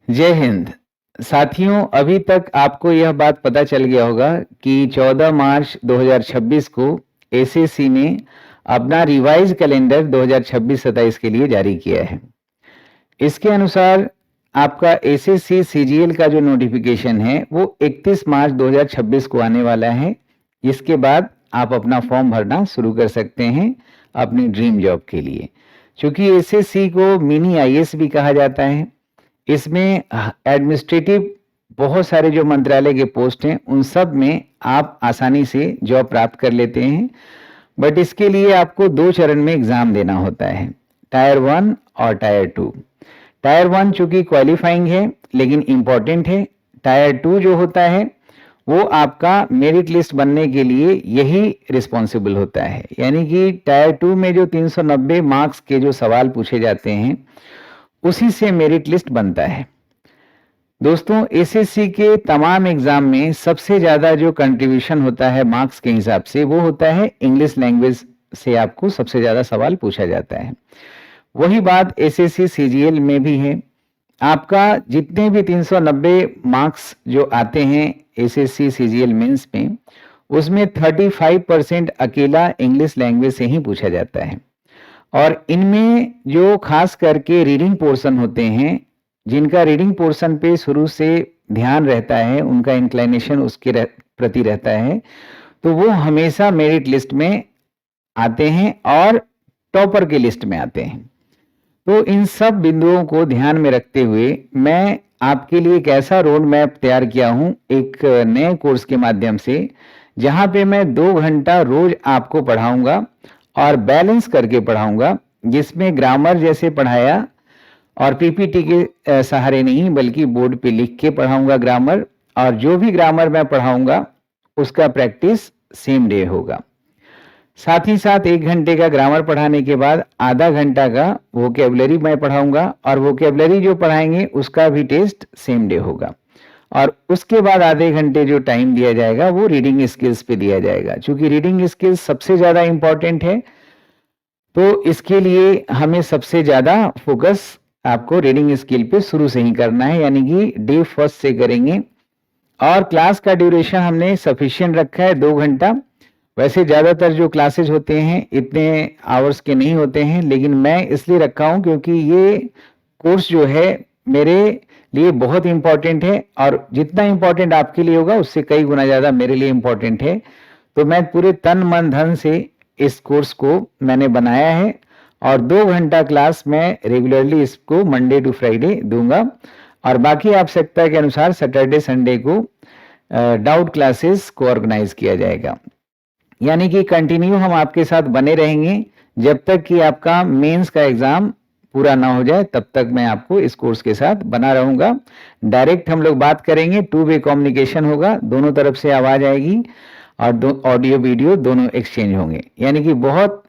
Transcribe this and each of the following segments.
जय हिंद। साथियों, अभी तक आपको यह बात पता चल गया होगा कि 14 मार्च 2026 को एसएससी ने अपना रिवाइज कैलेंडर 2026-27 के लिए जारी किया है। इसके अनुसार आपका एसएससी सीजीएल का जो नोटिफिकेशन है वो 31 मार्च 2026 को आने वाला है। इसके बाद आप अपना फॉर्म भरना शुरू कर सकते हैं अपनी ड्रीम जॉब के लिए। क्योंकि एसएससी को मिनी आईएएस भी कहा जाता है, इसमें एडमिनिस्ट्रेटिव बहुत सारे जो मंत्रालय के पोस्ट हैं उन सब में आप आसानी से जॉब प्राप्त कर लेते हैं। बट इसके लिए आपको 2 चरण में एग्जाम देना होता है, टायर 1 और टायर 2। टायर 1 चूंकि क्वालिफाइंग है लेकिन इम्पॉर्टेंट है। टायर 2 जो होता है वो आपका मेरिट लिस्ट बनने के लिए यही रिस्पॉन्सिबल होता है। यानी कि टायर 2 में जो 390 मार्क्स के जो सवाल पूछे जाते हैं उसी से मेरिट लिस्ट बनता है। दोस्तों, एसएससी के तमाम एग्जाम में सबसे ज्यादा जो कंट्रीब्यूशन होता है मार्क्स के हिसाब से वो होता है इंग्लिश लैंग्वेज से। आपको सबसे ज्यादा सवाल पूछा जाता है। वही बात एसएससी सीजीएल में भी है। आपका जितने भी 390 मार्क्स जो आते हैं एसएससी सीजीएल मेंस में, उसमें 35% अकेला इंग्लिश लैंग्वेज से ही पूछा जाता है। और इनमें जो खास करके रीडिंग पोर्शन होते हैं, जिनका रीडिंग पोर्शन पे शुरू से ध्यान रहता है, उनका इंक्लाइनेशन उसके प्रति रहता है, तो वो हमेशा मेरिट लिस्ट में आते हैं और टॉपर के लिस्ट में आते हैं। तो इन सब बिंदुओं को ध्यान में रखते हुए मैं आपके लिए एक ऐसा रोड मैप तैयार किया हूं एक नए कोर्स के माध्यम से, जहां पे मैं 2 घंटा रोज आपको पढ़ाऊंगा और बैलेंस करके पढ़ाऊंगा, जिसमें ग्रामर जैसे पढ़ाया और पीपीटी के सहारे नहीं बल्कि बोर्ड पे लिख के पढ़ाऊंगा ग्रामर, और जो भी ग्रामर मैं पढ़ाऊंगा उसका प्रैक्टिस सेम डे होगा। साथ ही साथ 1 घंटे का ग्रामर पढ़ाने के बाद आधा घंटा का वोकेबलरी मैं पढ़ाऊंगा, और वोकेबलरी जो पढ़ाएंगे उसका भी टेस्ट सेम डे होगा। और उसके बाद आधे घंटे जो टाइम दिया जाएगा वो रीडिंग स्किल्स पे दिया जाएगा। क्योंकि रीडिंग स्किल्स सबसे ज्यादा इंपॉर्टेंट है, तो इसके लिए हमें सबसे ज्यादा फोकस आपको रीडिंग स्किल पे शुरू से ही करना है, यानी कि डे फर्स्ट से करेंगे। और क्लास का ड्यूरेशन हमने सफिशिएंट रखा है 2 घंटा। वैसे ज़्यादातर जो क्लासेज होते हैं इतने आवर्स के नहीं होते हैं, लेकिन मैं इसलिए रखा हूँ क्योंकि ये कोर्स जो है मेरे लिए बहुत इम्पोर्टेंट है, और जितना इम्पोर्टेंट आपके लिए होगा उससे कई गुना ज़्यादा मेरे लिए इम्पोर्टेंट है। तो मैं पूरे तन मन धन से इस कोर्स को मैंने बनाया है, और 2 घंटा क्लास मैं रेगुलरली इसको मंडे टू फ्राइडे दूंगा, और बाकी आवश्यकता के अनुसार सैटरडे संडे को डाउट क्लासेस को ऑर्गेनाइज किया जाएगा। यानी कि कंटिन्यू हम आपके साथ बने रहेंगे जब तक कि आपका मेंस का एग्जाम पूरा ना हो जाए, तब तक मैं आपको इस कोर्स के साथ बना रहूंगा। डायरेक्ट हम लोग बात करेंगे, 2 वे कम्युनिकेशन होगा, दोनों तरफ से आवाज आएगी और ऑडियो वीडियो दोनों एक्सचेंज होंगे। यानी कि बहुत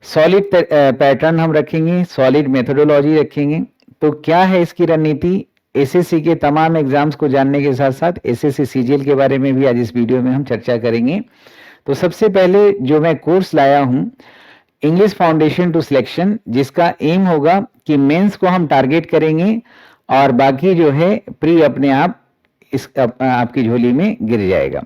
सॉलिड पैटर्न हम रखेंगे, सॉलिड मेथोडोलॉजी रखेंगे। तो क्या है इसकी रणनीति? एसएससी के तमाम एग्जाम्स को जानने के साथ साथ एसएससी सीजीएल के बारे में भी आज इस वीडियो में हम चर्चा करेंगे। तो सबसे पहले जो मैं कोर्स लाया हूं, इंग्लिश फाउंडेशन टू सिलेक्शन, जिसका एम होगा कि मेंस को हम टारगेट करेंगे और बाकी जो है प्री अपने आप आपकी झोली में गिर जाएगा।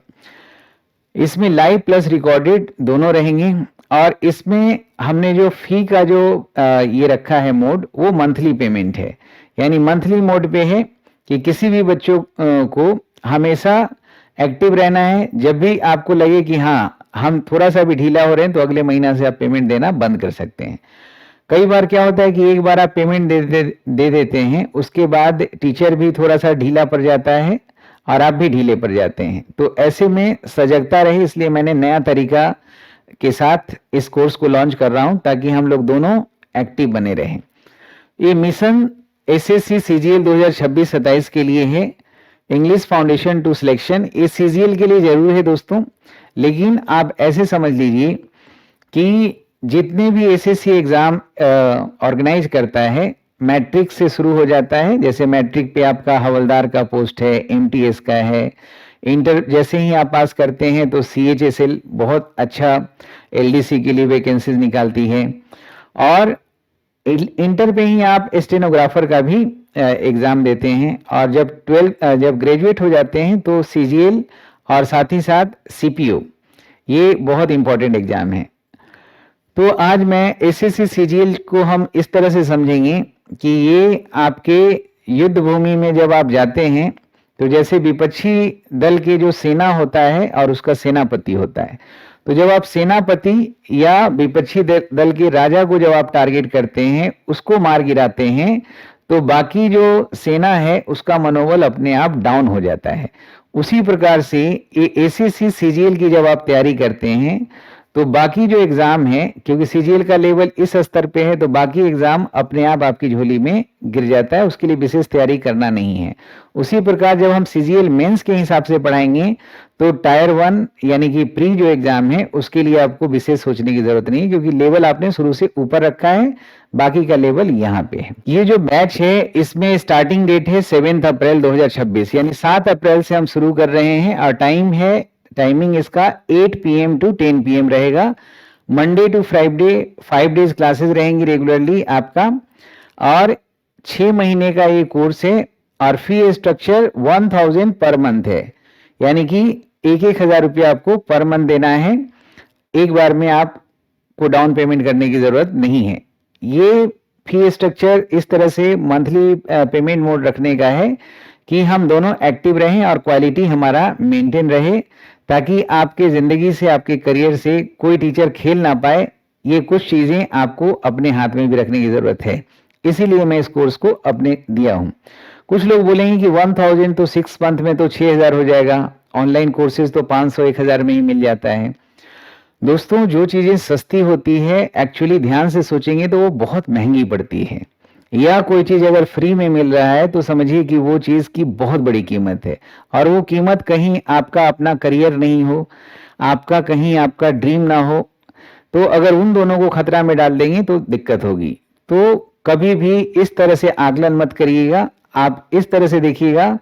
इसमें लाइव प्लस रिकॉर्डेड दोनों रहेंगे, और इसमें हमने जो फी का जो ये रखा है मोड, वो मंथली पेमेंट है। यानी मंथली मोड पे है कि किसी भी बच्चों को हमेशा एक्टिव रहना है। जब भी आपको लगे कि हाँ हम थोड़ा सा भी ढीला हो रहे हैं, तो अगले महीना से आप पेमेंट देना बंद कर सकते हैं। कई बार क्या होता है कि एक बार आप पेमेंट दे देते हैं, उसके बाद टीचर भी थोड़ा सा ढीला पड़ जाता है और आप भी ढीले पड़ जाते हैं। तो ऐसे में सजगता रहे, इसलिए मैंने नया तरीका के साथ इस कोर्स को लॉन्च कर रहा हूं, ताकि हम लोग दोनों एक्टिव बने रहें। ये मिशन एसएससी सीजीएल 2026-27 के लिए है, इंग्लिश फाउंडेशन टू सिलेक्शन। ये सीजीएल के लिए जरूर है दोस्तों, लेकिन आप ऐसे समझ लीजिए कि जितने भी एसएससी एग्जाम ऑर्गेनाइज करता है, मैट्रिक से शुरू हो जाता है। जैसे मैट्रिक पे आपका हवलदार का पोस्ट है, एमटीएस का है। इंटर जैसे ही आप पास करते हैं तो सीएचएसएल बहुत अच्छा एलडीसी के लिए वैकेंसीज निकालती है, और इंटर पे ही आप स्टेनोग्राफर का भी एग्जाम देते हैं, और जब ग्रेजुएट हो जाते हैं तो सीजीएल और साथ ही साथ सीपीओ, ये बहुत इंपॉर्टेंट एग्जाम है। तो आज मैं एसएससी सीजीएल को हम इस तरह से समझेंगे कि ये आपके युद्ध भूमि में जब आप जाते हैं तो जैसे विपक्षी दल के जो सेना होता है और उसका सेनापति होता है, तो जब आप सेनापति या विपक्षी दल के राजा को जब आप टारगेट करते हैं, उसको मार गिराते हैं, तो बाकी जो सेना है उसका मनोबल अपने आप डाउन हो जाता है। उसी प्रकार से ये एसएससी सीजीएल की जब आप तैयारी करते हैं तो बाकी जो एग्जाम है, क्योंकि सीजीएल का लेवल इस स्तर पे है, तो बाकी एग्जाम अपने आप आपकी झोली में गिर जाता है, उसके लिए विशेष तैयारी करना नहीं है। उसी प्रकार जब हम सीजीएल मेंस के हिसाब से पढ़ाएंगे तो टायर 1 यानी कि प्री जो एग्जाम है उसके लिए आपको विशेष सोचने की जरूरत नहीं है, क्योंकि लेवल आपने शुरू से ऊपर रखा है, बाकी का लेवल यहाँ पे है। ये जो बैच है इसमें स्टार्टिंग डेट है 7 अप्रैल 2026, यानी 7 अप्रैल से हम शुरू कर रहे हैं, और टाइमिंग इसका 8 PM to 10 PM रहेगा। Monday to Friday 5 days classes रहेंगी रेगुलरली आपका, और 6 महीने का ये कोर्स है, और फी स्ट्रक्चर 1000 पर मंथ है, यानी कि 1,000 रुपया आपको पर मंथ देना है। एक बार में आपको डाउन पेमेंट करने की जरूरत नहीं है। ये फी स्ट्रक्चर इस तरह से मंथली पेमेंट मोड रखने का है कि हम दोनों एक्टिव रहें और क्वालिटी हमारा मेंटेन रहे, ताकि आपके जिंदगी से, आपके करियर से कोई टीचर खेल ना पाए। ये कुछ चीजें आपको अपने हाथ में भी रखने की जरूरत है, इसीलिए मैं इस कोर्स को अपने दिया हूं। कुछ लोग बोलेंगे कि 1000 तो 6 मंथ में तो 6000 हो जाएगा, ऑनलाइन कोर्सेज तो 500-1000 में ही मिल जाता है। दोस्तों, जो चीजें सस्ती होती है एक्चुअली ध्यान से सोचेंगे तो वो बहुत महंगी पड़ती है, या कोई चीज अगर फ्री में मिल रहा है तो समझिए कि वो चीज की बहुत बड़ी कीमत है, और वो कीमत कहीं आपका अपना करियर नहीं हो, आपका कहीं आपका ड्रीम ना हो, तो अगर उन दोनों को खतरा में डाल देंगे तो दिक्कत होगी। तो कभी भी इस तरह से आकलन मत करिएगा, आप इस तरह से देखिएगा।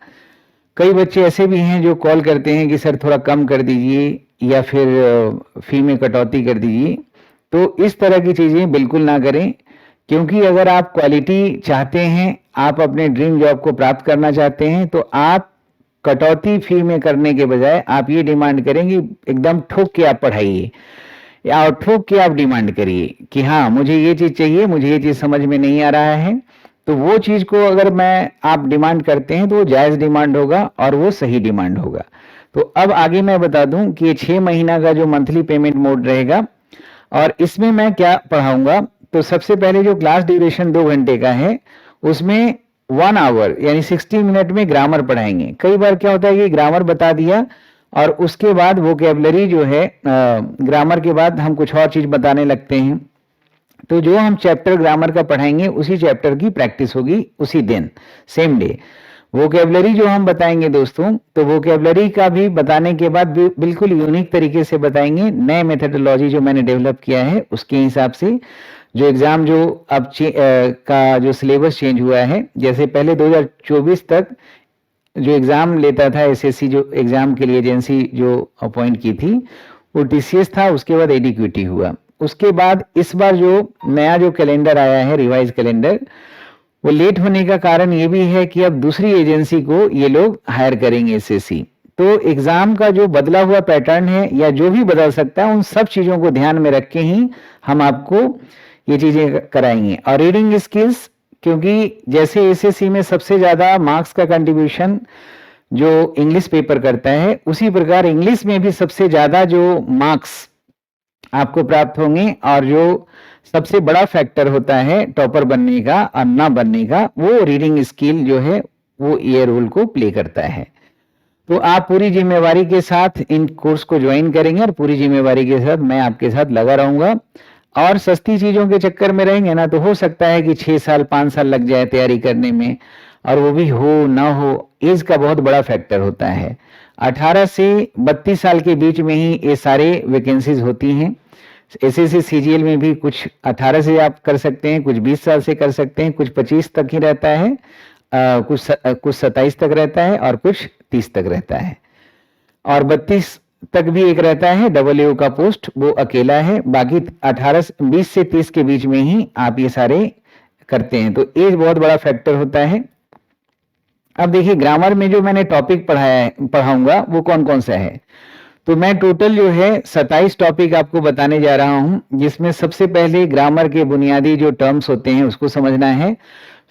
कई बच्चे ऐसे भी हैं जो कॉल करते हैं कि सर थोड़ा कम कर दीजिए, या फिर फी में कटौती कर दीजिए। तो इस तरह की चीजें बिल्कुल ना करें, क्योंकि अगर आप क्वालिटी चाहते हैं, आप अपने ड्रीम जॉब को प्राप्त करना चाहते हैं, तो आप कटौती फी में करने के बजाय आप ये डिमांड करेंगे, एकदम ठोक के आप पढ़ाइए, या ठोक के आप डिमांड करिए कि हाँ मुझे ये चीज चाहिए, मुझे ये चीज समझ में नहीं आ रहा है। तो वो चीज को अगर आप डिमांड करते हैं तो वो जायज डिमांड होगा और वो सही डिमांड होगा। तो अब आगे मैं बता दूं कि 6 महीना का जो मंथली पेमेंट मोड रहेगा, और इसमें मैं क्या पढ़ाऊंगा। तो सबसे पहले जो क्लास ड्यूरेशन 2 घंटे का है, उसमें 1 आवर यानी 60 मिनट में ग्रामर पढ़ाएंगे। कई बार क्या होता है कि ग्रामर बता दिया और उसके बाद वोकैबुलरी जो है, ग्रामर के बाद हम कुछ और चीज बताने लगते हैं। तो जो हम चैप्टर ग्रामर का पढ़ाएंगे उसी चैप्टर की प्रैक्टिस होगी उसी दिन, सेम डे। वोकैबुलरी जो हम बताएंगे दोस्तों, तो वोकैबुलरी का भी बताने के बाद बिल्कुल यूनिक तरीके से बताएंगे, नए मेथडोलॉजी जो मैंने डेवलप किया है उसके हिसाब से। जो एग्जाम जो अब का जो सिलेबस चेंज हुआ है, जैसे पहले 2024 तक जो एग्जाम लेता था एसएससी, जो एग्जाम के लिए एजेंसी जो अपॉइंट की थी वो टीसीएस था, उसके बाद एडीक्यूटी हुआ। उसके बाद इस बार जो नया जो कैलेंडर आया है, रिवाइज कैलेंडर, वो लेट होने का कारण ये भी है कि अब दूसरी एजेंसी को ये लोग हायर करेंगे एसएससी। तो एग्जाम का जो बदला हुआ पैटर्न है या जो भी बदल सकता है, उन सब चीजों को ध्यान में रख के ही हम आपको ये चीजें कराएंगे। और रीडिंग स्किल्स, क्योंकि जैसे एसएससी में सबसे ज्यादा मार्क्स का कंट्रीब्यूशन जो इंग्लिश पेपर करता है, उसी प्रकार इंग्लिश में भी सबसे ज्यादा जो मार्क्स आपको प्राप्त होंगे, और जो सबसे बड़ा फैक्टर होता है टॉपर बनने का और ना बनने का, वो रीडिंग स्किल जो है वो ये रोल को प्ले करता है। तो आप पूरी जिम्मेवारी के साथ इन कोर्स को ज्वाइन करेंगे, और पूरी जिम्मेवारी के साथ मैं आपके साथ लगा रहूंगा। और सस्ती चीजों के चक्कर में रहेंगे ना, तो हो सकता है कि 6 साल 5 साल लग जाए तैयारी करने में, और वो भी हो ना हो, एज का बहुत बड़ा फैक्टर होता है। 18 से 32 साल के बीच में ही ये सारे वैकेंसीज होती हैं। एसएससी सीजीएल में भी कुछ 18 से आप कर सकते हैं, कुछ 20 साल से कर सकते हैं, कुछ 25 तक ही रहता है, कुछ 27 तक रहता है, और कुछ 30 तक रहता है, और 32 तक भी एक रहता है डबल का पोस्ट, वो अकेला है। बाकी 20 से 30 के बीच में ही आप ये सारे करते हैं, तो एज बहुत बड़ा फैक्टर होता है। अब देखिए ग्रामर में जो मैंने टॉपिक पढ़ाऊंगा वो कौन कौन सा है। तो मैं टोटल जो है 27 टॉपिक आपको बताने जा रहा हूं, जिसमें सबसे पहले ग्रामर के बुनियादी जो टर्म्स होते हैं उसको समझना है।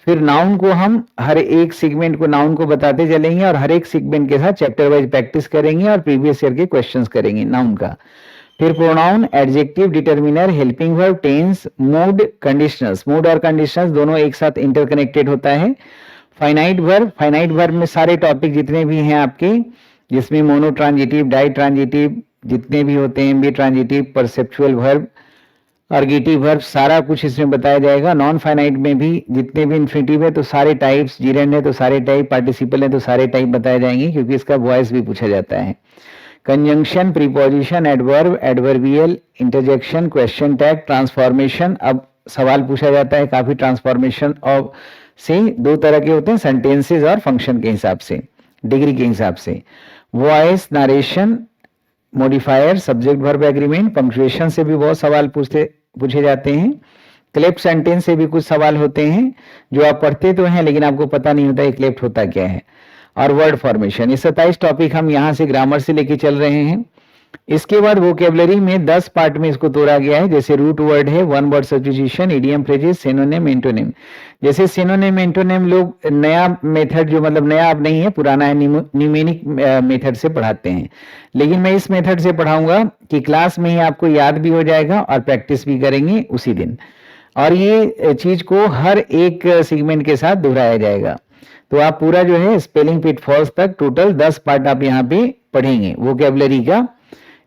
फिर नाउन को हम हर एक सेगमेंट को नाउन को बताते चलेंगे और हर एक सेगमेंट के साथ चैप्टर वाइज प्रैक्टिस करेंगे और प्रीवियस ईयर के क्वेश्चंस करेंगे नाउन का। फिर pronoun, adjective, determiner, helping verb, tense, mood, conditionals. Mood और कंडीशनल्स दोनों एक साथ इंटरकनेक्टेड होता है। फाइनाइट वर्ब में सारे टॉपिक जितने भी हैं आपके, जिसमें मोनो ट्रांजिटिव, डाई ट्रांजिटिव जितने भी होते हैं, bitransitive, perceptual verb, ergative verb, सारा कुछ इसमें बताया जाएगा। नॉन फाइनाइट में भी जितने भी इन्फिनिटिव है तो सारे टाइप्स, जीरेंड है तो सारे टाइप, पार्टिसिपल है तो सारे टाइप बताए जाएंगे, क्योंकि इसका वॉइस भी पूछा जाता है। Conjunction, preposition, adverb, adverbial, interjection, question tag, transformation. अब सवाल पूछा जाता है काफी ट्रांसफॉर्मेशन और से दो तरह के होते हैं, सेंटेंसेस और फंक्शन के हिसाब से, डिग्री के हिसाब से। Voice, narration, modifier, subject verb agreement, punctuation से भी बहुत सवाल पूछे जाते हैं। क्लेप्ट सेंटेंस से भी कुछ सवाल होते हैं जो आप पढ़ते तो हैं लेकिन आपको पता नहीं होता क्लेप्ट होता क्या है। और वर्ड फॉर्मेशन। ये 27 टॉपिक हम यहाँ से ग्रामर से लेके चल रहे हैं। इसके बाद वोकेबलरी में 10 पार्ट में इसको तोड़ा गया है। जैसे रूट वर्ड है, one word substitution, idiom, phrases, synonym, antonym. जैसे सिनोनिम, एंटोनिम लोग नया मेथड, जो मतलब नया अब नहीं है, पुराना है, न्यूमेरिक मेथड से पढ़ाते हैं, लेकिन मैं इस मेथड से पढ़ाऊंगा कि क्लास में ही आपको याद भी हो जाएगा और प्रैक्टिस भी करेंगे उसी दिन, और ये चीज को हर एक सेगमेंट के साथ दोहराया जाएगा। तो आप पूरा जो है स्पेलिंग पिटफॉल्स तक टोटल 10 पार्ट आप यहाँ पे पढ़ेंगे वोकेबलरी का।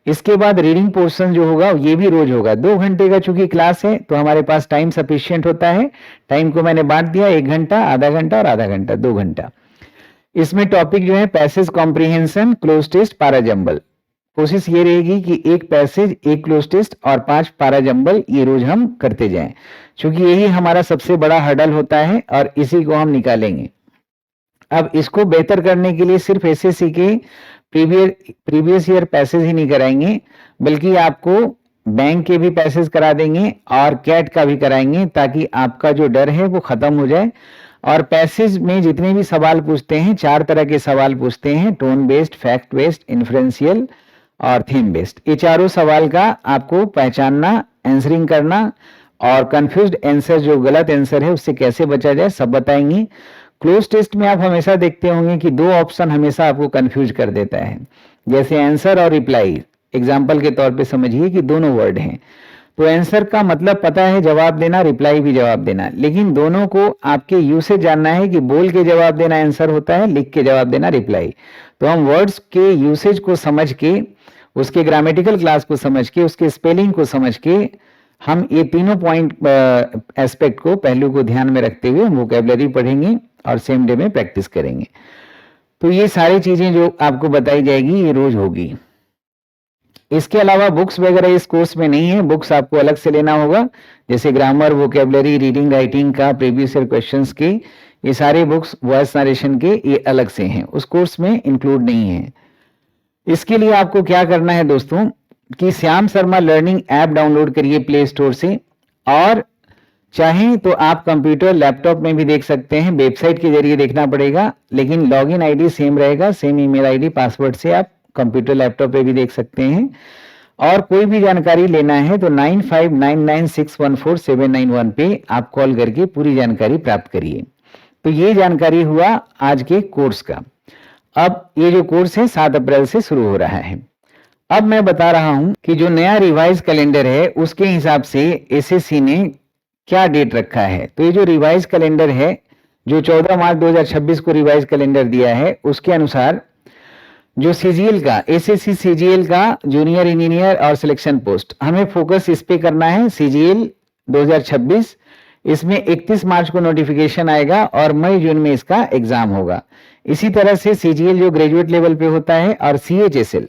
इसके बाद रीडिंग पोर्शन जो होगा ये भी रोज होगा। 2 घंटे का चूंकि क्लास है तो हमारे पास टाइम सफिशिएंट होता है। टाइम को मैंने बांट दिया, 1 घंटा, आधा घंटा और आधा घंटा, 2 घंटा। इसमें टॉपिक जो है पैसेज कॉम्प्रिहेंशन, क्लोज टेस्ट, पाराजंबल। कोशिश ये रहेगी कि एक पैसेज, एक क्लोज टेस्ट और 5 पाराजंबल ये रोज हम करते जाएं, क्योंकि यही हमारा सबसे बड़ा हर्डल होता है और इसी को हम निकालेंगे। अब इसको बेहतर करने के लिए सिर्फ एसएससी के प्रीवियस ईयर पैसेज ही नहीं कराएंगे, बल्कि आपको बैंक के भी पैसेज करा देंगे और कैट का भी कराएंगे, ताकि आपका जो डर है वो खत्म हो जाए। और पैसेज में जितने भी सवाल पूछते हैं, 4 तरह के सवाल पूछते हैं, tone based, fact based, inferential और थीम बेस्ड। ये चारों सवाल का आपको पहचानना, आंसरिंग करना और कंफ्यूज्ड आंसर, जो गलत आंसर है उससे कैसे बचा जाए, सब बताएंगे। क्लोज टेस्ट में आप हमेशा देखते होंगे कि 2 ऑप्शन हमेशा आपको कंफ्यूज कर देता है, जैसे आंसर और रिप्लाई। एग्जाम्पल के तौर पे समझिए कि दोनों वर्ड हैं, तो आंसर का मतलब पता है जवाब देना, रिप्लाई भी जवाब देना, लेकिन दोनों को आपके यूसेज जानना है कि बोल के जवाब देना आंसर होता है, लिख के जवाब देना रिप्लाई। तो हम वर्ड्स के यूसेज को समझ के, उसके ग्रामेटिकल क्लास को समझ के, उसके स्पेलिंग को समझ के, हम ये तीनों पॉइंट एस्पेक्ट को, पहलू को ध्यान में रखते हुए वोकेबलरी पढ़ेंगे और सेम डे में प्रैक्टिस करेंगे। तो ये सारी चीजें जो आपको बताई जाएगी ये रोज होगी। इसके अलावा बुक्स वगैरह इस कोर्स में नहीं है, बुक्स आपको अलग से लेना होगा। जैसे ग्रामर, वोकेबलरी, रीडिंग, राइटिंग का प्रीवियस ईयर क्वेश्चंस के, ये सारे बुक्स वॉइस नरेशन के ये अलग से हैं, उस कोर्स में इंक्लूड नहीं है। इसके लिए आपको क्या करना है दोस्तों, कि Shyam Sharma learning app download करिए प्ले स्टोर से, और चाहें तो आप कंप्यूटर, लैपटॉप में भी देख सकते हैं, वेबसाइट के जरिए देखना पड़ेगा, लेकिन लॉगिन आईडी सेम रहेगा, सेम ईमेल आईडी, पासवर्ड से आप कंप्यूटर, लैपटॉप पे भी देख सकते हैं। और कोई भी जानकारी लेना है तो 9599614791 पे आप कॉल करके पूरी जानकारी प्राप्त करिए। तो ये जानकारी हुआ आज के कोर्स का। अब ये जो कोर्स है 7 अप्रैल से शुरू हो रहा है। अब मैं बता रहा हूं कि जो नया रिवाइज कैलेंडर है उसके हिसाब से एसएससी ने क्या डेट रखा है। तो ये जो रिवाइज कैलेंडर है, जो 14 मार्च 2026 को रिवाइज कैलेंडर दिया है, उसके अनुसार जो सीजीएल का, एसएससी सीजीएल का जूनियर इंजीनियर और सिलेक्शन पोस्ट, हमें फोकस इस पे करना है। सीजीएल 2026, इसमें 31 मार्च को नोटिफिकेशन आएगा और मई जून में इसका एग्जाम होगा। इसी तरह से सीजीएल जो ग्रेजुएट लेवल पे होता है, और सीएचएसएल,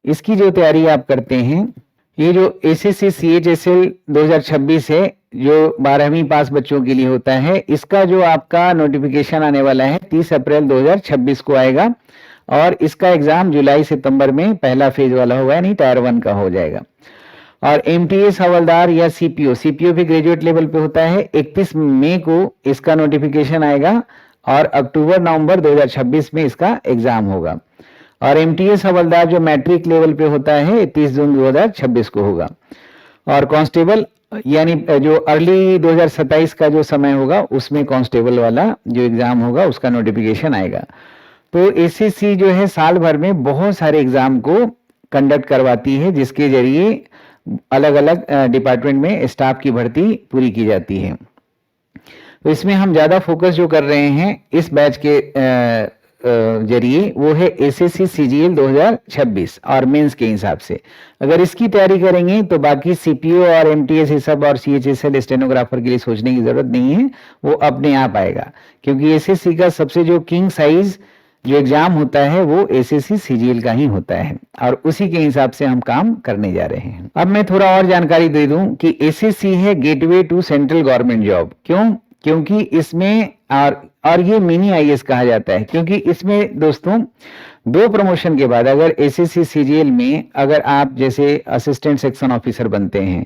इसकी जो तैयारी आप करते हैं, ये जो एसएससी सीएचएसएल 2026 है, जो 12वीं पास बच्चों के लिए होता है, इसका जो आपका नोटिफिकेशन आने वाला है 30 अप्रैल 2026 को आएगा, और इसका एग्जाम जुलाई सितंबर में पहला फेज वाला होगा, यानी टायर 1 का हो जाएगा। और एमटीएस हवलदार या सीपीओ, सीपीओ भी ग्रेजुएट लेवल पे होता है, 31 मई को इसका नोटिफिकेशन आएगा और अक्टूबर नवंबर 2026 में इसका एग्जाम होगा। और एमटीएस हवलदार जो मैट्रिक लेवल पे होता है 31 जून 2026 को होगा। और कांस्टेबल यानी जो अर्ली 2027 का जो समय होगा उसमें कांस्टेबल वाला जो एग्जाम होगा उसका नोटिफिकेशन आएगा। तो एसएससी जो है साल भर में बहुत सारे एग्जाम को कंडक्ट करवाती है, जिसके जरिए अलग अलग डिपार्टमेंट में स्टाफ की भर्ती पूरी की जाती है। तो इसमें हम ज्यादा फोकस जो कर रहे हैं इस बैच के जरिए वो है एसएससी सीजीएल 2026 और मेंस के हिसाब से। अगर इसकी तैयारी करेंगे तो बाकी सीपीओ और एमटीएस ये सब और सीएचएसएल स्टेनोग्राफर के लिए सोचने की जरूरत नहीं है, वो अपने आप आएगा। क्योंकि एसएससी का सबसे जो किंग साइज जो एग्जाम होता है वो एसएससी सीजीएल का ही होता है और उसी के हिसाब से हम काम करने जा रहे हैं। अब मैं थोड़ा और जानकारी दे दूं कि एसएससी है gateway to central government job. क्यों? क्योंकि इसमें और ये मिनी आईएएस कहा जाता है, क्योंकि इसमें दोस्तों 2 प्रमोशन के बाद अगर एसएससी सीजीएल में अगर आप जैसे असिस्टेंट सेक्शन ऑफिसर बनते हैं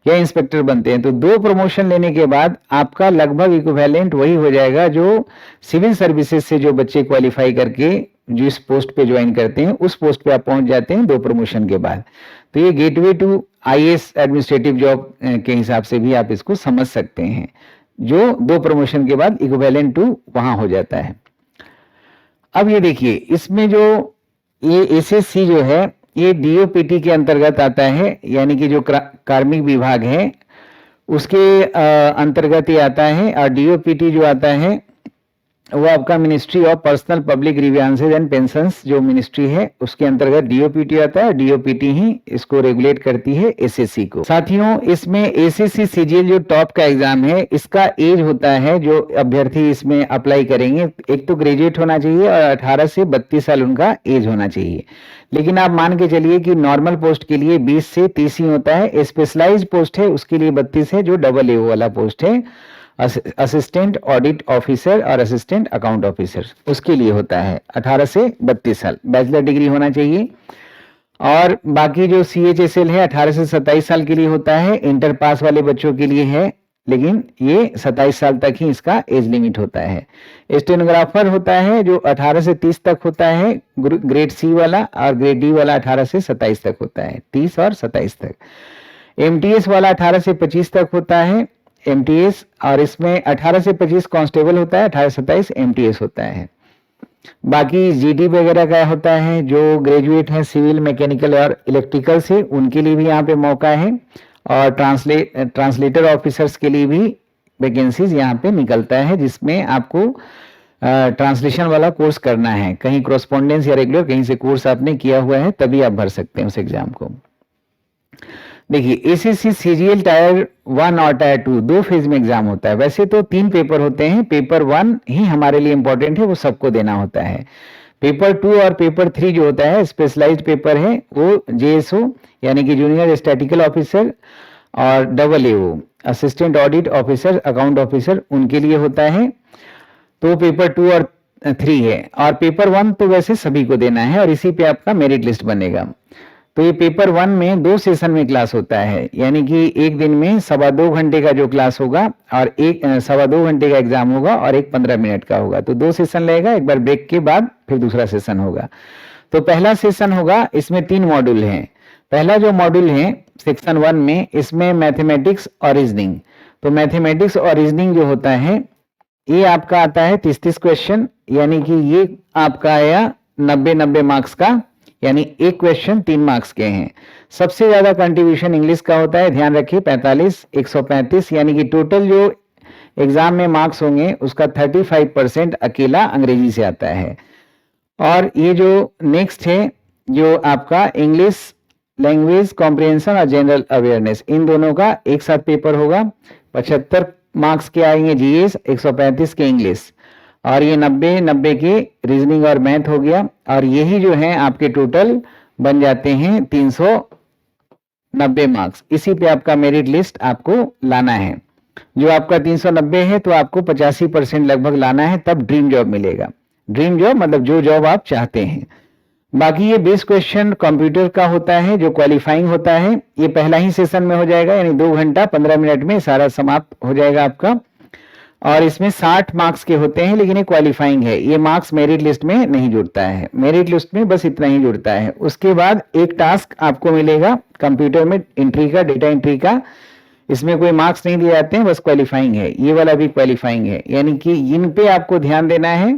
या इंस्पेक्टर बनते हैं तो 2 प्रमोशन लेने के बाद आपका लगभग इक्विवेलेंट वही हो जाएगा जो सिविल सर्विसेज से जो बच्चे क्वालिफाई करके जिस पोस्ट पे ज्वाइन करते हैं उस पोस्ट पे आप पहुंच जाते हैं 2 प्रमोशन के बाद। तो ये gateway to IAS administrative job के हिसाब से भी आप इसको समझ सकते हैं, जो 2 प्रमोशन के बाद इक्विवेलेंट टू वहां हो जाता है। अब ये देखिए इसमें जो ये एसएससी जो है ये डीओपीटी के अंतर्गत आता है, यानी कि जो कार्मिक विभाग है उसके अंतर्गत ही आता है। और डीओपीटी जो आता है वो आपका ministry of personnel public grievances and pensions जो मिनिस्ट्री है उसके अंतर्गत डीओपीटी आता है। डीओपीटी ही इसको रेगुलेट करती है एसएससी को। साथियों इसमें एसएससी सीजीएल जो टॉप का एग्जाम है इसका एज होता है जो अभ्यर्थी इसमें अप्लाई करेंगे, एक तो ग्रेजुएट होना चाहिए और 18 से 32 साल उनका एज होना चाहिए। लेकिन आप मान के चलिए कि नॉर्मल पोस्ट के लिए 20 से 30 ही होता है, स्पेशलाइज्ड पोस्ट है उसके लिए 32 है, जो डबल ए वाला पोस्ट है असिस्टेंट ऑडिट ऑफिसर और असिस्टेंट अकाउंट ऑफिसर उसके लिए होता है 18 से 32 साल, बैचलर डिग्री होना चाहिए। और बाकी जो सीएचएसएल है 18 से 27 साल के लिए होता है, इंटर पास वाले बच्चों के लिए है, लेकिन ये 27 साल तक ही इसका एज लिमिट होता है। स्टेनोग्राफर होता है जो 18 से 30 तक होता है, ग्रेड सी वाला, और ग्रेड डी वाला 18 से 27 तक होता है, 30 और 27 तक। एमटीएस वाला 18 से 25 तक होता है एमटीएस, और इसमें 18 से 25 कांस्टेबल होता है, 18 से 27 एमटीएस होता है। बाकी जीडी वगैरह का होता है, जो ग्रेजुएट है सिविल, मैकेनिकल और इलेक्ट्रिकल से उनके लिए भी यहाँ पे मौका है। और ट्रांसलेटर ऑफिसर्स के लिए भी वैकेंसीज यहाँ पे निकलता है, जिसमें आपको ट्रांसलेशन वाला कोर्स करना है, कहीं कॉरेस्पॉन्डेंस या रेगुलर कहीं से कोर्स आपने किया हुआ है तभी आप भर सकते हैं उस एग्जाम को। देखिए एसएससी सीजीएल टायर 1 और टायर 2 2 फेज में एग्जाम होता है। वैसे तो 3 पेपर होते हैं, पेपर 1 ही हमारे लिए इंपॉर्टेंट है, वो सबको देना होता है। पेपर 2 और पेपर 3 जो होता है स्पेशलाइज्ड पेपर है, वो जेएसओ यानी कि जूनियर स्टैटिकल ऑफिसर और double AO assistant audit officer account officer उनके लिए होता है। तो पेपर 2 और 3 है, और पेपर 1 तो वैसे सभी को देना है और इसी पे आपका मेरिट लिस्ट बनेगा। तो ये पेपर 1 में 2 सेशन में क्लास होता है, यानी कि एक दिन में 2.25 घंटे का जो क्लास होगा और एक 2.25 घंटे का एग्जाम होगा और एक 15 मिनट का होगा। तो 2 सेशन लगेगा, एक बार ब्रेक के बाद फिर दूसरा सेशन होगा। तो पहला सेशन होगा, इसमें 3 मॉड्यूल हैं। पहला जो मॉड्यूल है सेक्शन 1 में, इसमें मैथमेटिक्स और रीजनिंग। तो मैथमेटिक्स और रीजनिंग जो होता है ये आपका आता है 30 क्वेश्चन, यानी कि ये आपका आया 90 मार्क्स का, यानी एक क्वेश्चन 3 मार्क्स के हैं। सबसे ज्यादा कंट्रीब्यूशन इंग्लिश का होता है, ध्यान रखिए 45 135, यानी कि टोटल जो एग्जाम में मार्क्स होंगे उसका 35% अकेला अंग्रेजी से आता है। और ये जो नेक्स्ट है जो आपका इंग्लिश लैंग्वेज कॉम्प्रिहेंशन और जनरल अवेयरनेस, इन दोनों का एक साथ पेपर होगा। 75 मार्क्स के आएंगे जीएस, 135 के इंग्लिश, और ये 90 के रीजनिंग और मैथ हो गया। और यही जो है आपके टोटल बन जाते हैं 390 मार्क्स। इसी पे आपका मेरिट लिस्ट आपको लाना है। जो आपका 390 है तो आपको 85% लगभग लाना है, तब ड्रीम जॉब मिलेगा। ड्रीम जॉब मतलब जो जॉब आप चाहते हैं। बाकी ये बेस क्वेश्चन कंप्यूटर का होता है जो क्वालिफाइंग होता है। ये पहला ही सेशन में हो जाएगा, यानी 2 घंटा 15 मिनट में सारा समाप्त हो जाएगा आपका। और इसमें 60 मार्क्स के होते हैं, लेकिन ये क्वालिफाइंग है, ये मार्क्स मेरिट लिस्ट में नहीं जुड़ता है, मेरिट लिस्ट में बस इतना ही जुड़ता है। उसके बाद एक टास्क आपको मिलेगा कंप्यूटर में एंट्री का, डेटा एंट्री का, इसमें कोई मार्क्स नहीं दिए जाते हैं, बस क्वालिफाइंग है, ये वाला भी क्वालिफाइंग है, यानी कि इन पे आपको ध्यान देना है।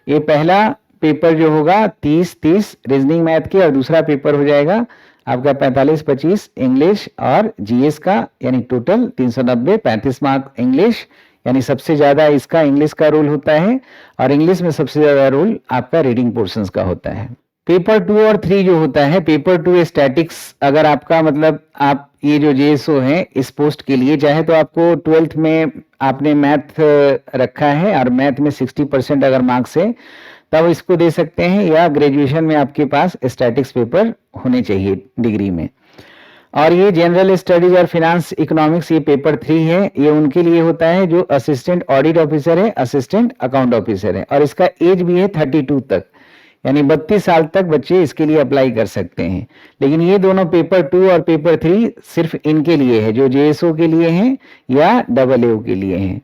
ये पहला पेपर जो होगा 30-30 रीजनिंग मैथ के, और दूसरा पेपर हो जाएगा आपका 45-25 इंग्लिश और जीएस का, यानी टोटल 390, 35 मार्क इंग्लिश, यानी सबसे ज्यादा इसका इंग्लिश का रोल होता है, और इंग्लिश में सबसे ज्यादा रोल आपका रीडिंग पोर्शंस का होता है। पेपर 2 और 3 जो होता है, पेपर 2 स्टैटिक्स, अगर आपका मतलब आप ये जो जेएसओ है इस पोस्ट के लिए, चाहे तो आपको 12th में आपने मैथ रखा है और मैथ में 60% अगर मार्क्स है तब इसको दे सकते हैं, या ग्रेजुएशन में आपके पास स्टैटिक्स पेपर होने चाहिए डिग्री में। और ये जनरल स्टडीज और फिनांस इकोनॉमिक्स, ये पेपर 3 है, ये उनके लिए होता है जो असिस्टेंट ऑडिट ऑफिसर है, असिस्टेंट अकाउंट ऑफिसर है, और इसका एज भी है 32 तक, यानी 32 साल तक बच्चे इसके लिए अप्लाई कर सकते हैं। लेकिन ये दोनों पेपर 2 और पेपर 3 सिर्फ इनके लिए है, जो जेएसओ के लिए हैं या AAO के लिए हैं,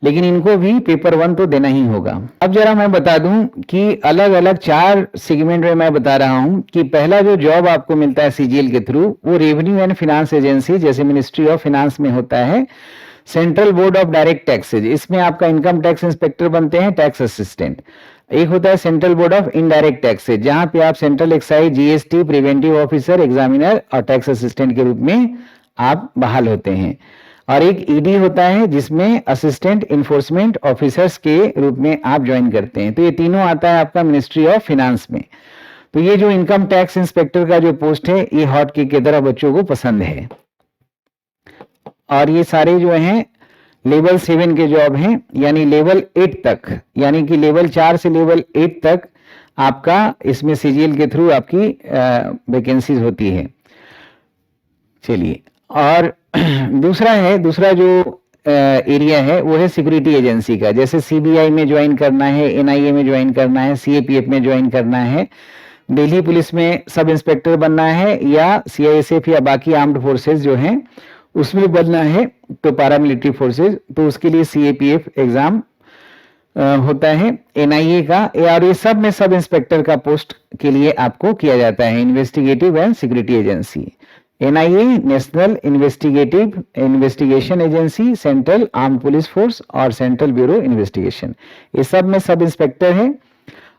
लेकिन इनको भी पेपर 1 तो देना ही होगा। अब जरा मैं बता दूं कि अलग अलग 4 सेगमेंट में मैं बता रहा हूं कि पहला जो जॉब आपको मिलता है सीजीएल के थ्रू, वो रेवेन्यू एंड फिनांस एजेंसी जैसे मिनिस्ट्री ऑफ फिनांस में होता है, central board of direct taxes, इसमें आपका इनकम टैक्स इंस्पेक्टर बनते हैं, टैक्स असिस्टेंट। एक होता है central board of indirect taxes, जहां पे आप central excise, GST, preventive officer, examiner और टैक्स असिस्टेंट के रूप में आप बहाल होते हैं। और एक ईडी होता है जिसमें असिस्टेंट इन्फोर्समेंट ऑफिसर्स के रूप में आप ज्वाइन करते हैं। तो ये तीनों आता है आपका मिनिस्ट्री ऑफ फिनांस में। तो ये जो इनकम टैक्स इंस्पेक्टर का जो पोस्ट है, ये हॉट केक की तरह बच्चों को पसंद है। और ये सारे जो हैं लेवल 7 के जॉब हैं, यानी लेवल 8 तक, यानी कि लेवल 4 से लेवल 8 तक आपका इसमें सीजीएल के थ्रू आपकी वैकेंसीज होती है। चलिए, और दूसरा जो एरिया है वो है सिक्योरिटी एजेंसी का, जैसे सीबीआई में ज्वाइन करना है, एनआईए में ज्वाइन करना है, सीएपीएफ में ज्वाइन करना है, दिल्ली पुलिस में सब इंस्पेक्टर बनना है, या सीआईएसएफ या बाकी आर्म्ड फोर्सेस जो हैं उसमें बनना है, तो पैरामिलिट्री फोर्सेस, तो उसके लिए सीएपीएफ एग्जाम होता है, एनआईए का, और ये सब में सब इंस्पेक्टर का पोस्ट के लिए आपको किया जाता है, investigative and security agency. NIA national investigation agency, central arm police force और सेंट्रल ब्यूरो इन्वेस्टिगेशन, ये सब में सब इंस्पेक्टर है।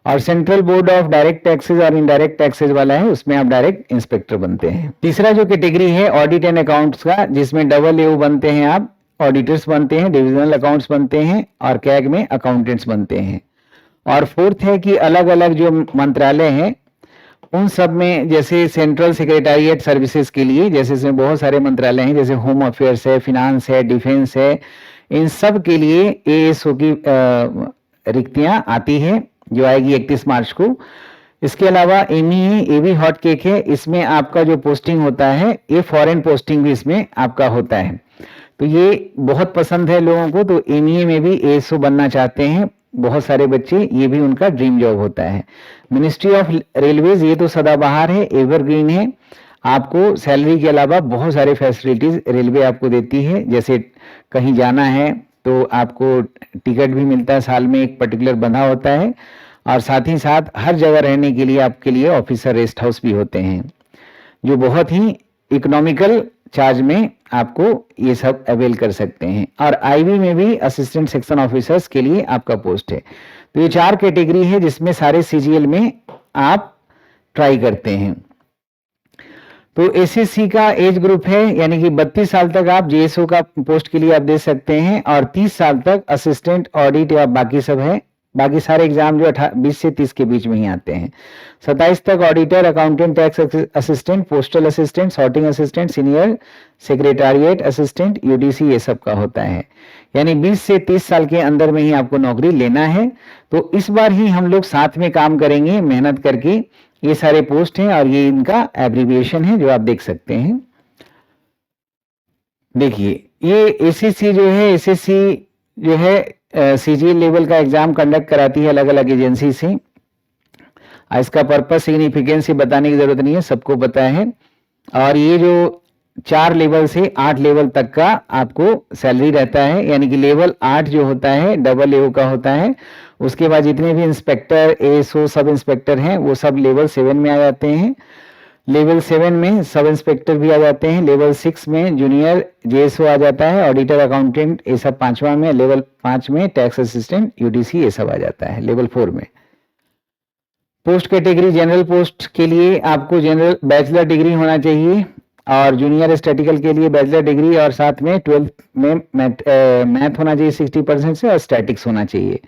और central board of direct taxes और इनडायरेक्ट टैक्सेस वाला है, उसमें आप डायरेक्ट इंस्पेक्टर बनते हैं। तीसरा जो कैटेगरी है ऑडिट एंड अकाउंट्स का, जिसमें AAO बनते हैं, आप ऑडिटर्स बनते हैं, डिविजनल अकाउंट्स बनते हैं, और कैग में अकाउंटेंट्स बनते हैं। और फोर्थ है कि अलग अलग जो मंत्रालय हैं उन सब में, जैसे सेंट्रल सेक्रेटेरिएट सर्विसेज के लिए, जैसे इसमें बहुत सारे मंत्रालय हैं, जैसे होम अफेयर्स है, फिनांस है, डिफेंस है, इन सब के लिए एएसओ की रिक्तियां आती है जो आएगी 31 मार्च को। इसके अलावा एमईए, ये भी हॉट केक है, इसमें आपका जो पोस्टिंग होता है ये फॉरेन पोस्टिंग भी इसमें आपका होता है, तो ये बहुत पसंद है लोगों को। तो एमईए में भी एएसओ बनना चाहते हैं बहुत सारे बच्चे, ये भी उनका ड्रीम जॉब होता है। मिनिस्ट्री ऑफ रेलवेज, ये तो सदाबहार है, एवरग्रीन है, आपको सैलरी के अलावा बहुत सारे फैसिलिटीज रेलवे आपको देती है, जैसे कहीं जाना है तो आपको टिकट भी मिलता है, साल में एक पर्टिकुलर बंधा होता है, और साथ ही साथ हर जगह रहने के लिए आपके लिए ऑफिसर रेस्ट हाउस भी होते हैं, जो बहुत ही इकोनॉमिकल चार्ज में आपको ये सब अवेल कर सकते हैं। और आईबी में भी असिस्टेंट सेक्शन ऑफिसर्स के लिए आपका पोस्ट है। तो ये 4 कैटेगरी है जिसमें सारे सीजीएल में आप ट्राई करते हैं। तो एसएससी का एज ग्रुप है, यानी कि 32 साल तक आप जेएसओ का पोस्ट के लिए आप दे सकते हैं, और 30 साल तक असिस्टेंट ऑडिट या बाकी सब है, बाकी सारे एग्जाम जो 20 से 30 के बीच में ही आते हैं। 27 तक auditor, accountant, tax assistant, postal assistant, sorting assistant, senior secretariat assistant, UDC, ये सब का होता है। यानी 20 से 30 साल के अंदर में ही आपको नौकरी लेना है। तो इस बार ही हम लोग साथ में काम करेंगे मेहनत करके। ये सारे पोस्ट हैं और ये इनका एब्रीविएशन है जो आप देख सकते हैं। देखिए, ये एसएससी जो है, एसएससी जो है सीजीएल लेवल का एग्जाम कंडक्ट कराती है अलग अलग एजेंसी से। इसका पर्पस सिग्निफिकेंस बताने की जरूरत नहीं है, सबको पता है। और ये जो 4 लेवल से 8 लेवल तक का आपको सैलरी रहता है, यानी कि लेवल 8 जो होता है डबल एओ का होता है। उसके बाद जितने भी इंस्पेक्टर, एएसओ, सब इंस्पेक्टर हैं वो सब लेवल 7 में आ जाते हैं। लेवल 7 में सब इंस्पेक्टर भी आ जाते हैं। लेवल 6 में जूनियर जेएसओ आ जाता है, ऑडिटर, अकाउंटेंट, ये सब 5वां में। लेवल 5 में टैक्स असिस्टेंट, यूडीसी, ये सब आ जाता है लेवल 4 में। पोस्ट कैटेगरी जनरल पोस्ट के लिए आपको जनरल बैचलर डिग्री होना चाहिए, और जूनियर स्टैटिकल के लिए बैचलर डिग्री, और साथ में 12th में मैथ होना चाहिए 60% से, और स्टैटिक्स होना चाहिए।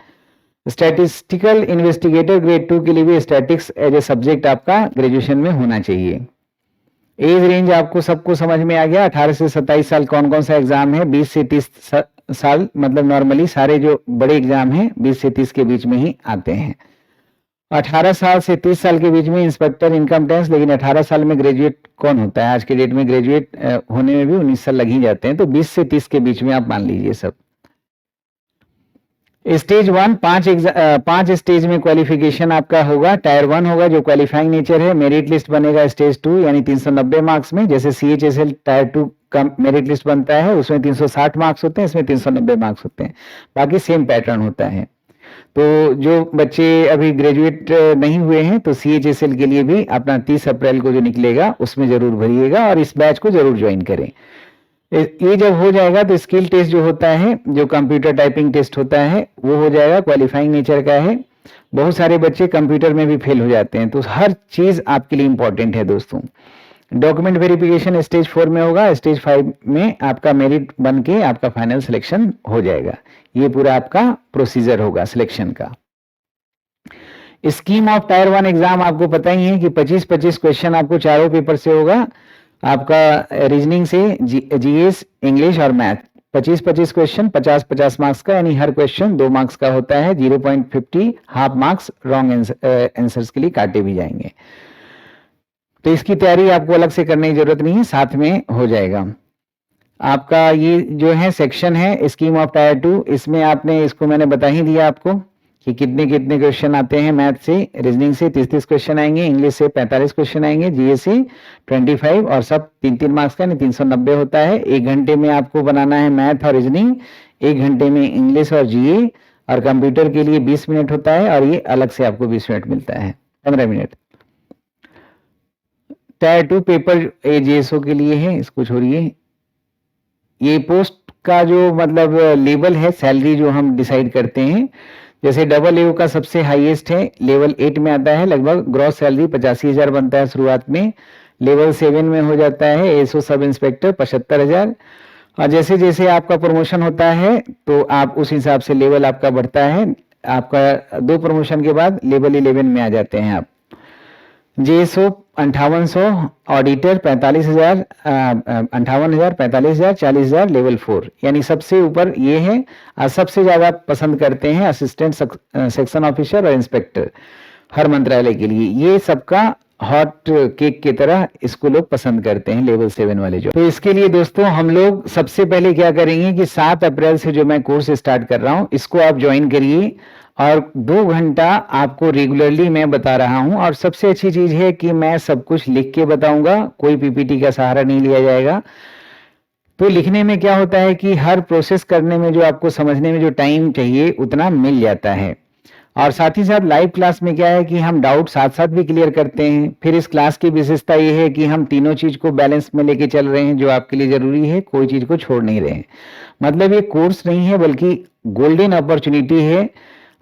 स्टैटिस्टिकल इन्वेस्टिगेटर ग्रेड 2 के लिए भी स्टैटिक्स एज ए सब्जेक्ट आपका ग्रेजुएशन में होना चाहिए। एज रेंज आपको सबको समझ में आ गया। 18 से 27 साल कौन कौन सा एग्जाम है, 20 से 30 साल मतलब नॉर्मली सारे जो बड़े एग्जाम हैं 20 से 30 के बीच में ही आते हैं। 18 साल से 30 साल के बीच में इंस्पेक्टर इनकम टैक्स, लेकिन 18 साल में ग्रेजुएट कौन होता है? आज के डेट में ग्रेजुएट होने में भी 19 साल लग ही जाते हैं, तो 20 से 30 के बीच में आप मान लीजिए सब। स्टेज 1 5 स्टेज में क्वालिफिकेशन आपका होगा। टायर 1 होगा जो क्वालिफाइंग नेचर है, मेरिट लिस्ट बनेगा स्टेज 2 यानी 390 मार्क्स में। जैसे CHSL टायर 2 का मेरिट लिस्ट बनता है उसमें 360 मार्क्स होते हैं, इसमें 390 मार्क्स होते हैं, बाकी सेम पैटर्न होता है। तो जो बच्चे अभी ग्रेजुएट नहीं हुए हैं तो CHSL के लिए भी अपना 30 अप्रैल को जो निकलेगा उसमें जरूर भरिएगा, और इस बैच को जरूर ज्वाइन करें। ये जब हो जाएगा तो स्किल टेस्ट जो होता है, जो कंप्यूटर टाइपिंग टेस्ट होता है, वो हो जाएगा, क्वालिफाइंग नेचर का है। बहुत सारे बच्चे कंप्यूटर में भी फेल हो जाते हैं, तो हर चीज आपके लिए इंपॉर्टेंट है दोस्तों। डॉक्यूमेंट वेरिफिकेशन स्टेज 4 में होगा, स्टेज 5 में आपका मेरिट बन के आपका फाइनल सिलेक्शन हो जाएगा। ये पूरा आपका प्रोसीजर होगा सिलेक्शन का। स्कीम ऑफ टायर 1 एग्जाम आपको पता ही है कि 25-25 क्वेश्चन आपको चारों पेपर से होगा। आपका रीजनिंग से जीएस, इंग्लिश और मैथ 25-25 क्वेश्चन, 50-50 मार्क्स का, यानी हर क्वेश्चन 2 मार्क्स का होता है। 0.50 हाफ मार्क्स रॉन्ग आंसर्स के लिए काटे भी जाएंगे। तो इसकी तैयारी आपको अलग से करने की जरूरत नहीं है, साथ में हो जाएगा। आपका ये जो है सेक्शन है स्कीम ऑफ टायर 2, इसमें आपने इसको मैंने बता ही दिया आपको कि कितने कितने क्वेश्चन आते हैं। मैथ से, रीजनिंग से 30-30 क्वेश्चन आएंगे, इंग्लिश से 45 क्वेश्चन आएंगे, जीएस से 25, और सब 3-3 मार्क्स का, 390 होता है। 1 घंटे में आपको बनाना है मैथ और रीजनिंग, 1 घंटे में इंग्लिश और जीए, और कंप्यूटर के लिए 20 मिनट होता है, और ये अलग से आपको 20 मिनट मिलता है, 15 मिनट। टायर 2 पेपर जेएसओ के लिए है, इसको छोड़िए। ये पोस्ट का जो मतलब लेवल है, सैलरी जो हम डिसाइड करते हैं, जैसे डबल एओ का सबसे हाईएस्ट है, लेवल 8 में आता है, लगभग ग्रॉस सैलरी 85,000 बनता है शुरुआत में। लेवल 7 में हो जाता है एएसओ सब इंस्पेक्टर 75,000, और जैसे जैसे आपका प्रमोशन होता है तो आप उस हिसाब से लेवल आपका बढ़ता है। आपका 2 प्रमोशन के बाद लेवल 11 में आ जाते हैं आप। जेएसओ 5800, ऑडिटर 45,000, 58,000, 45,000, 40,000 लेवल 4, यानी सबसे ऊपर ये है। और सबसे ज्यादा पसंद करते हैं असिस्टेंट सेक्शन ऑफिसर और इंस्पेक्टर हर मंत्रालय के लिए। ये सबका हॉट केक की तरह इसको लोग पसंद करते हैं, लेवल 7 वाले जो। तो इसके लिए दोस्तों हम लोग सबसे पहले क्या करेंगे कि 7 अप्रैल से जो मैं कोर्स स्टार्ट कर रहा हूं इसको आप ज्वाइन करिए, और 2 घंटा आपको रेगुलरली मैं बता रहा हूं। और सबसे अच्छी चीज है कि मैं सब कुछ लिख के बताऊंगा, कोई पीपीटी का सहारा नहीं लिया जाएगा। तो लिखने में क्या होता है कि हर प्रोसेस करने में जो आपको समझने में जो टाइम चाहिए उतना मिल जाता है। और साथ ही साथ लाइव क्लास में क्या है कि हम डाउट साथ साथ भी क्लियर करते हैं। फिर इस क्लास की विशेषता ये है कि हम तीनों चीज को बैलेंस में लेके चल रहे हैं, जो आपके लिए जरूरी है, कोई चीज को छोड़ नहीं रहे हैं। मतलब ये कोर्स नहीं है बल्कि गोल्डन अपॉर्चुनिटी है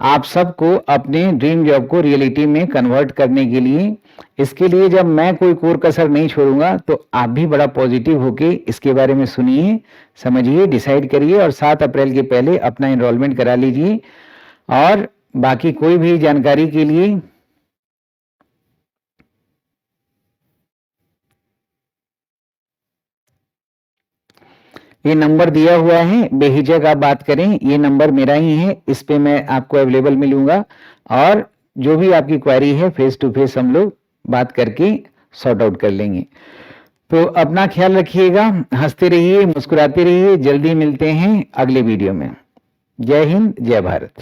आप सबको अपने ड्रीम जॉब को रियलिटी में कन्वर्ट करने के लिए। इसके लिए जब मैं कोई कोर कसर नहीं छोड़ूंगा तो आप भी बड़ा पॉजिटिव होके इसके बारे में सुनिए, समझिए, डिसाइड करिए, और 7 अप्रैल के पहले अपना एनरोलमेंट करा लीजिए। और बाकी कोई भी जानकारी के लिए ये नंबर दिया हुआ है, बेहिचक आप बात करें, ये नंबर मेरा ही है, इस पे मैं आपको अवेलेबल मिलूंगा। और जो भी आपकी क्वेरी है फेस टू फेस हम लोग बात करके सॉर्ट आउट कर लेंगे। तो अपना ख्याल रखिएगा, हंसते रहिए, मुस्कुराते रहिए। जल्दी मिलते हैं अगले वीडियो में। जय हिंद, जय भारत।